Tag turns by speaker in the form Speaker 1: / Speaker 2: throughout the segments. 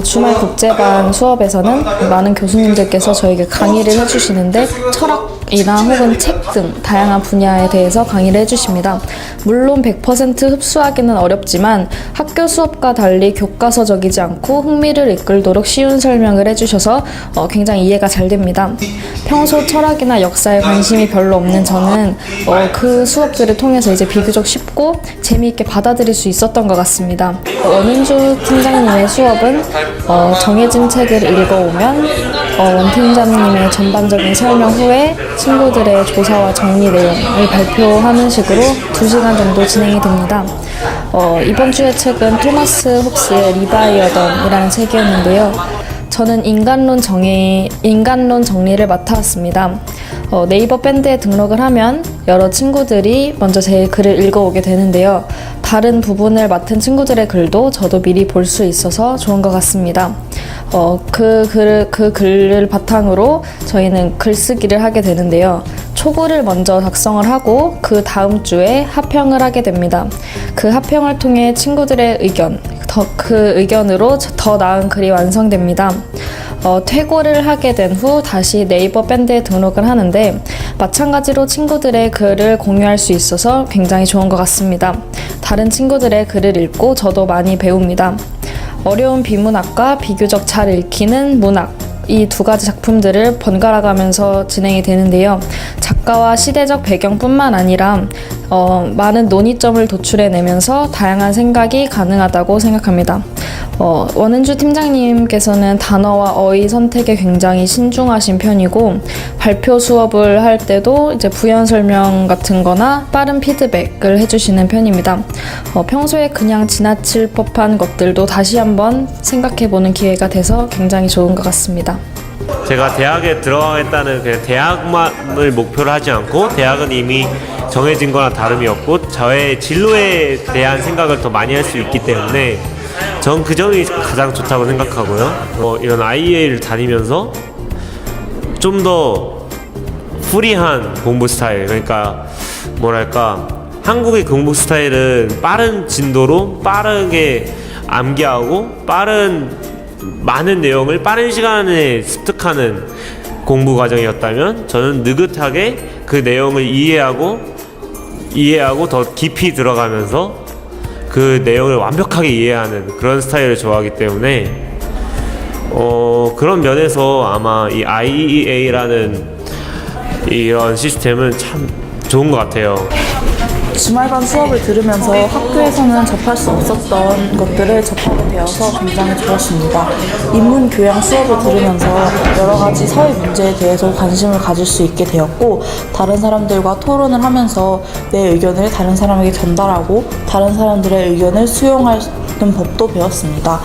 Speaker 1: 주말 국제반 수업에서는 많은 교수님들께서 저에게 강의를 해주시는데 철학이나 혹은 책 등 다양한 분야에 대해서 강의를 해주십니다. 물론 100% 흡수하기는 어렵지만 학교 수업과 달리 교과서적이지 않고 흥미를 이끌도록 쉬운 설명을 해주셔서 굉장히 이해가 잘 됩니다. 평소 철학이나 역사에 관심이 별로 없는 저는 그 수업들을 통해서 이제 비교적 쉽고 재미있게 받아들일 수 있었던 것 같습니다. 원은주 팀장님의 수업은 정해진 책을 읽어오면 원 팀장님의 전반적인 설명 후에 친구들의 조사와 정리 내용을 발표하는 식으로 2시간 정도 진행이 됩니다. 이번 주의 책은 토마스 홉스의 리바이어던이라는 책이었는데요. 저는 인간론 정리를 맡아왔습니다. 네이버 밴드에 등록을 하면 여러 친구들이 먼저 제 글을 읽어오게 되는데요. 다른 부분을 맡은 친구들의 글도 저도 미리 볼 수 있어서 좋은 것 같습니다. 그 글을 바탕으로 저희는 글쓰기를 하게 되는데요. 초고를 먼저 작성을 하고 그 다음 주에 합평을 하게 됩니다. 그 합평을 통해 친구들의 그 의견으로 더 나은 글이 완성됩니다. 퇴고를 하게 된 후 다시 네이버 밴드에 등록을 하는데 마찬가지로 친구들의 글을 공유할 수 있어서 굉장히 좋은 것 같습니다. 다른 친구들의 글을 읽고 저도 많이 배웁니다. 어려운 비문학과 비교적 잘 읽히는 문학, 이 두 가지 작품들을 번갈아 가면서 진행이 되는데요. 작가와 시대적 배경뿐만 아니라 많은 논의점을 도출해내면서 다양한 생각이 가능하다고 생각합니다. 원은주 팀장님께서는 단어와 어휘 선택에 굉장히 신중하신 편이고 발표 수업을 할 때도 이제 부연 설명 같은 거나 빠른 피드백을 해주시는 편입니다. 평소에 그냥 지나칠 법한 것들도 다시 한번 생각해보는 기회가 돼서 굉장히 좋은 것 같습니다.
Speaker 2: 제가 대학에 들어가겠다는 그냥 대학만을 목표로 하지 않고 대학은 이미 정해진 거나 다름이 없고 저의 진로에 대한 생각을 더 많이 할 수 있기 때문에 전 그 점이 가장 좋다고 생각하고요. 이런 IEA를 다니면서 좀 더 프리한 공부 스타일, 그러니까 뭐랄까 한국의 공부 스타일은 빠른 진도로 빠르게 암기하고 많은 내용을 빠른 시간에 습득하는 공부 과정이었다면 저는 느긋하게 그 내용을 이해하고 더 깊이 들어가면서 그 내용을 완벽하게 이해하는 그런 스타일을 좋아하기 때문에 그런 면에서 아마 이 IEA라는 이런 시스템은 참 좋은 것 같아요.
Speaker 3: 주말반 수업을 들으면서 학교에서는 접할 수 없었던 것들을 접하게 되어서 굉장히 좋았습니다. 인문 교양 수업을 들으면서 여러 가지 사회 문제에 대해서 관심을 가질 수 있게 되었고 다른 사람들과 토론을 하면서 내 의견을 다른 사람에게 전달하고 다른 사람들의 의견을 수용하는 법도 배웠습니다.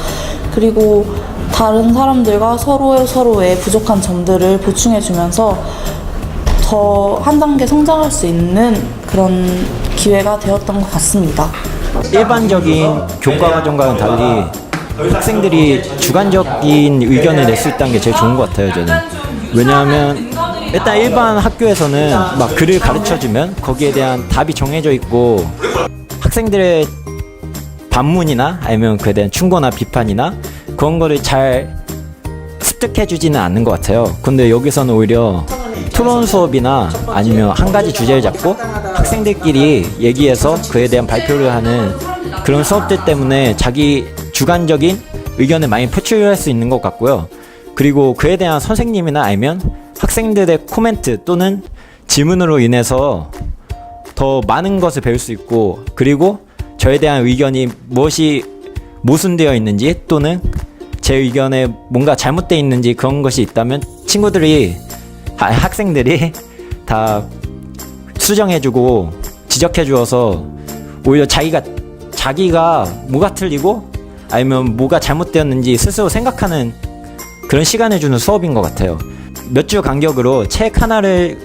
Speaker 3: 그리고 다른 사람들과 서로의 부족한 점들을 보충해주면서 더 한 단계 성장할 수 있는 그런 기회가 되었던 것 같습니다.
Speaker 4: 일반적인 교과 과정과는 달리 학생들이 주관적인 의견을 낼 수 있다는 게 제일 좋은 것 같아요, 저는. 왜냐하면 일단 일반 학교에서는 막 글을 가르쳐주면 거기에 대한 답이 정해져 있고 학생들의 반문이나 아니면 그에 대한 충고나 비판이나 그런 거를 잘 습득해주지는 않는 것 같아요. 근데 여기서는 오히려 토론 수업이나 아니면 한 가지 주제를 잡고 학생들끼리 얘기해서 그에 대한 발표를 하는 그런 수업들 때문에 자기 주관적인 의견을 많이 표출할 수 있는 것 같고요. 그리고 그에 대한 선생님이나 아니면 학생들의 코멘트 또는 질문으로 인해서 더 많은 것을 배울 수 있고 그리고 저에 대한 의견이 무엇이 모순되어 있는지 또는 제 의견에 뭔가 잘못되어 있는지 그런 것이 있다면 학생들이 다 수정해주고 지적해주어서 오히려 자기가 뭐가 틀리고 아니면 뭐가 잘못되었는지 스스로 생각하는 그런 시간을 주는 수업인 것 같아요. 몇 주 간격으로 책 하나를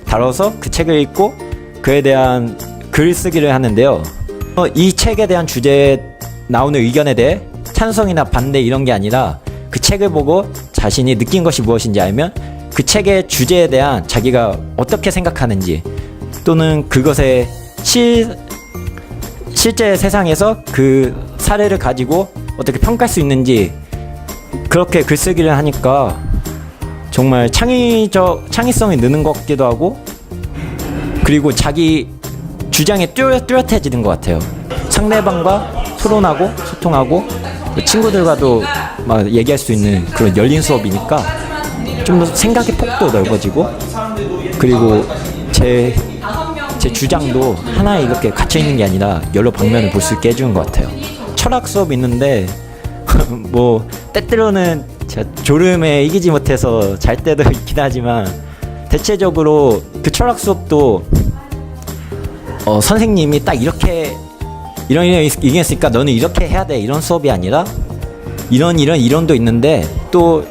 Speaker 4: 다뤄서 그 책을 읽고 그에 대한 글쓰기를 하는데요. 이 책에 대한 주제에 나오는 의견에 대해 찬성이나 반대 이런 게 아니라 그 책을 보고 자신이 느낀 것이 무엇인지 알면 그 책의 주제에 대한 자기가 어떻게 생각하는지 또는 그것의 실제 세상에서 그 사례를 가지고 어떻게 평가할 수 있는지 그렇게 글쓰기를 하니까 정말 창의성이 느는 것 같기도 하고, 그리고 자기 주장이 뚜렷해지는 것 같아요. 상대방과 토론하고 소통하고 친구들과도 막 얘기할 수 있는 그런 열린 수업이니까 좀 더 생각의 폭도 넓어지고, 그리고 제 주장도 하나에 이렇게 갇혀 있는 게 아니라 여러 방면을 볼 수 있게 해주는 것 같아요. 철학 수업 있는데 뭐 때때로는 제가 졸음에 이기지 못해서 잘 때도 있긴 하지만, 대체적으로 그 철학 수업도 선생님이 딱 이렇게 이런 얘기했으니까 너는 이렇게 해야 돼 이런 수업이 아니라, 이런 이론도 있는데 또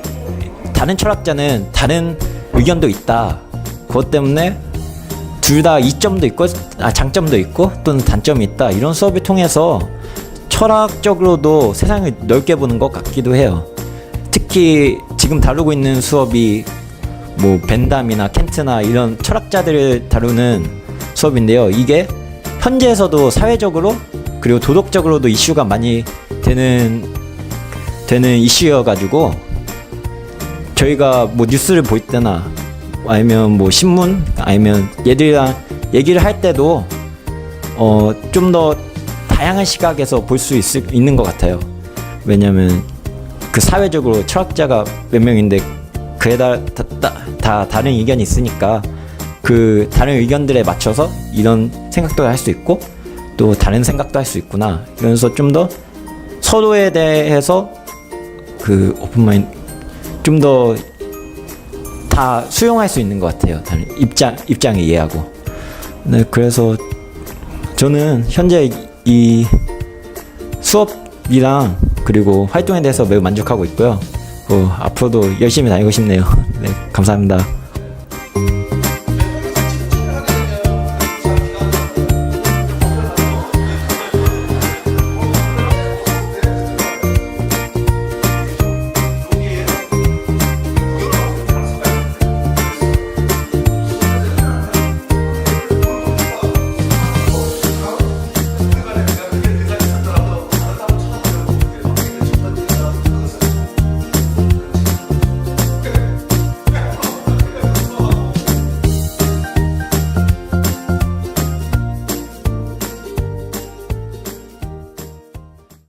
Speaker 4: 다른 철학자는 다른 의견도 있다. 그것 때문에 둘 다 이점도 있고 장점도 있고 또는 단점이 있다. 이런 수업을 통해서 철학적으로도 세상을 넓게 보는 것 같기도 해요. 특히 지금 다루고 있는 수업이 뭐 벤담이나 켄트나 이런 철학자들을 다루는 수업인데요. 이게 현재에서도 사회적으로 그리고 도덕적으로도 이슈가 많이 되는 이슈여가지고, 저희가 뭐 뉴스를 볼 때나 아니면 뭐 신문 아니면 얘들이랑 얘기를 할 때도 좀 더 다양한 시각에서 볼 수 있는 것 같아요. 왜냐면 그 사회적으로 철학자가 몇 명인데 그에 다 다른 의견이 있으니까 그 다른 의견들에 맞춰서 이런 생각도 할 수 있고 또 다른 생각도 할 수 있구나, 이러면서 좀 더 서로에 대해서 그 오픈마인드 좀 더 다 수용할 수 있는 것 같아요. 다른 입장을 이해하고. 네, 그래서 저는 현재 이 수업이랑 그리고 활동에 대해서 매우 만족하고 있고요. 앞으로도 열심히 다니고 싶네요. 네, 감사합니다.